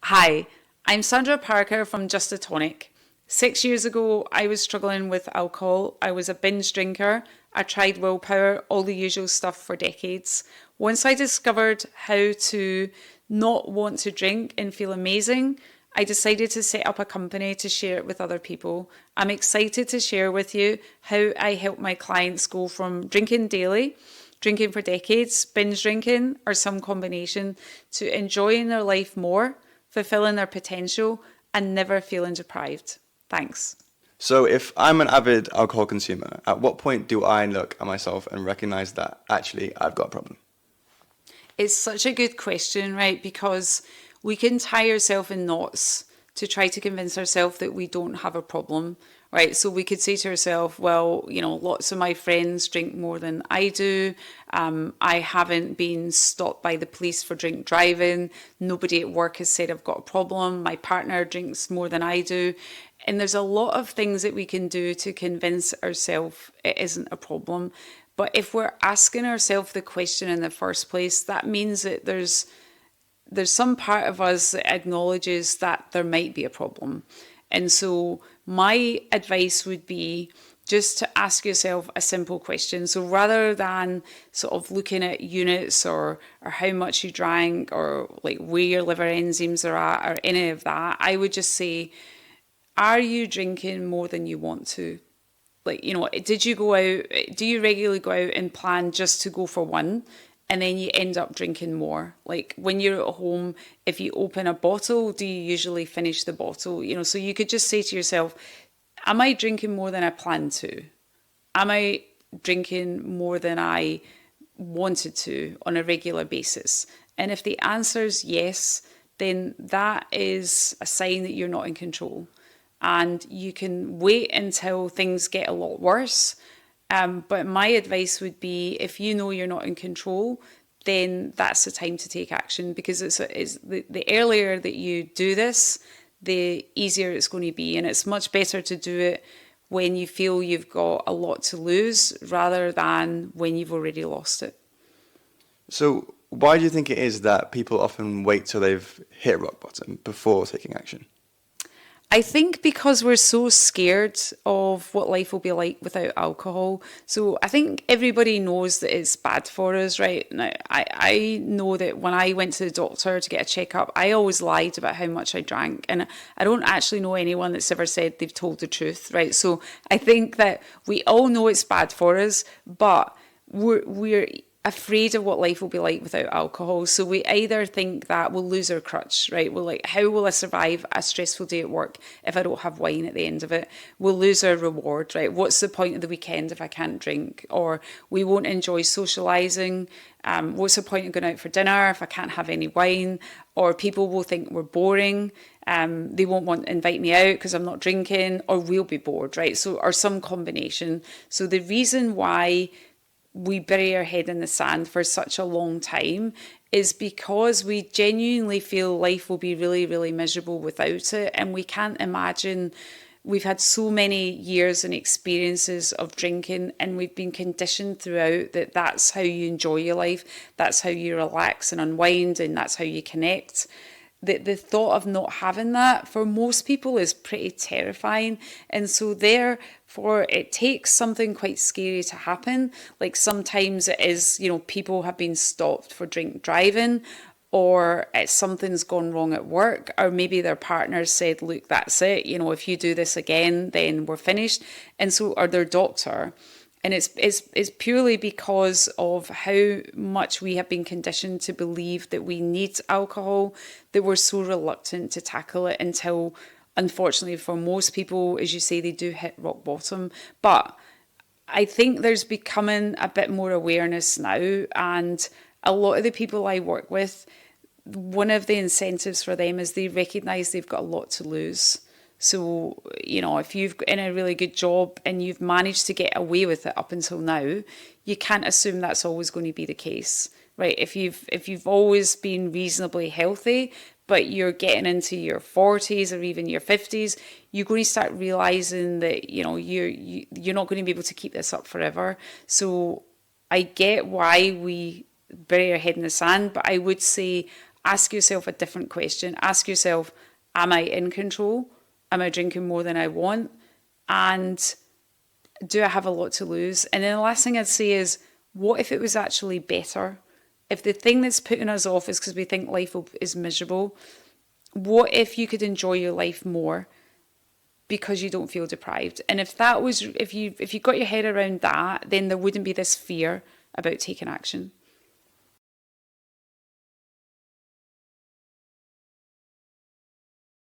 Hi, I'm Sandra Parker from Just a Tonic. 6 years ago, I was struggling with alcohol. I was a binge drinker. I tried willpower, all the usual stuff for decades. Once I discovered how to not want to drink and feel amazing, I decided to set up a company to share it with other people. I'm excited to share with you how I help my clients go from drinking daily, drinking for decades, binge drinking, or some combination, to enjoying their life more, fulfilling their potential, and never feeling deprived. Thanks. So, if I'm an avid alcohol consumer, at what point do I look at myself and recognize that actually I've got a problem? It's such a good question, right? Because we can tie ourselves in knots to try to convince ourselves that we don't have a problem, right? So we could say to ourselves, well, lots of my friends drink more than I do. I haven't been stopped by the police for drink driving. Nobody at work has said I've got a problem. My partner drinks more than I do. And there's a lot of things that we can do to convince ourselves it isn't a problem. But if we're asking ourselves the question in the first place, that means that there's some part of us that acknowledges that there might be a problem. And so my advice would be just to ask yourself a simple question. So rather than sort of looking at units or how much you drank or like where your liver enzymes are at or any of that, I would just say, are you drinking more than you want to? Like, did you go out, do you regularly go out and plan just to go for one? And then you end up drinking more. Like when you're at home, if you open a bottle, do you usually finish the bottle? So you could just say to yourself, am I drinking more than I planned to? Am I drinking more than I wanted to on a regular basis? And if the answer is yes, then that is a sign that you're not in control. And you can wait until things get a lot worse. But my advice would be, if you know you're not in control, then that's the time to take action, because it's the earlier that you do this, the easier it's going to be. And it's much better to do it when you feel you've got a lot to lose rather than when you've already lost it. So, why do you think it is that people often wait till they've hit rock bottom before taking action? I think because we're so scared of what life will be like without alcohol. So I think everybody knows that it's bad for us, right? Now, I know that when I went to the doctor to get a checkup, I always lied about how much I drank. And I don't actually know anyone that's ever said they've told the truth, right? So I think that we all know it's bad for us, but we're afraid of what life will be like without alcohol. So we either think that we'll lose our crutch, right? We're like, how will I survive a stressful day at work if I don't have wine at the end of it? We'll lose our reward, right? What's the point of the weekend if I can't drink? Or we won't enjoy socialising. What's the point of going out for dinner if I can't have any wine? Or people will think we're boring. They won't want to invite me out because I'm not drinking, or we'll be bored, right? So, or some combination. So the reason why we bury our head in the sand for such a long time is because we genuinely feel life will be really, really miserable without it. And we can't imagine. We've had so many years and experiences of drinking, and we've been conditioned throughout that that's how you enjoy your life, that's how you relax and unwind, and that's how you connect. The thought of not having that for most people is pretty terrifying. And so therefore it takes something quite scary to happen. Like sometimes it is, people have been stopped for drink driving, or something's gone wrong at work, or maybe their partner said, look, that's it. If you do this again, then we're finished. And so, or their doctor. And it's purely because of how much we have been conditioned to believe that we need alcohol, that we're so reluctant to tackle it until, unfortunately, for most people, as you say, they do hit rock bottom. But I think there's becoming a bit more awareness now. And a lot of the people I work with, one of the incentives for them is they recognise they've got a lot to lose. So, if you've in a really good job and you've managed to get away with it up until now, you can't assume that's always going to be the case, right? If you've always been reasonably healthy, but you're getting into your 40s or even your 50s, you're going to start realising that, you're not going to be able to keep this up forever. So I get why we bury our head in the sand, but I would say ask yourself a different question. Ask yourself, am I in control? Am I drinking more than I want? And do I have a lot to lose? And then the last thing I'd say is, what if it was actually better? If the thing that's putting us off is because we think is miserable, what if you could enjoy your life more because you don't feel deprived? And if you got your head around that, then there wouldn't be this fear about taking action.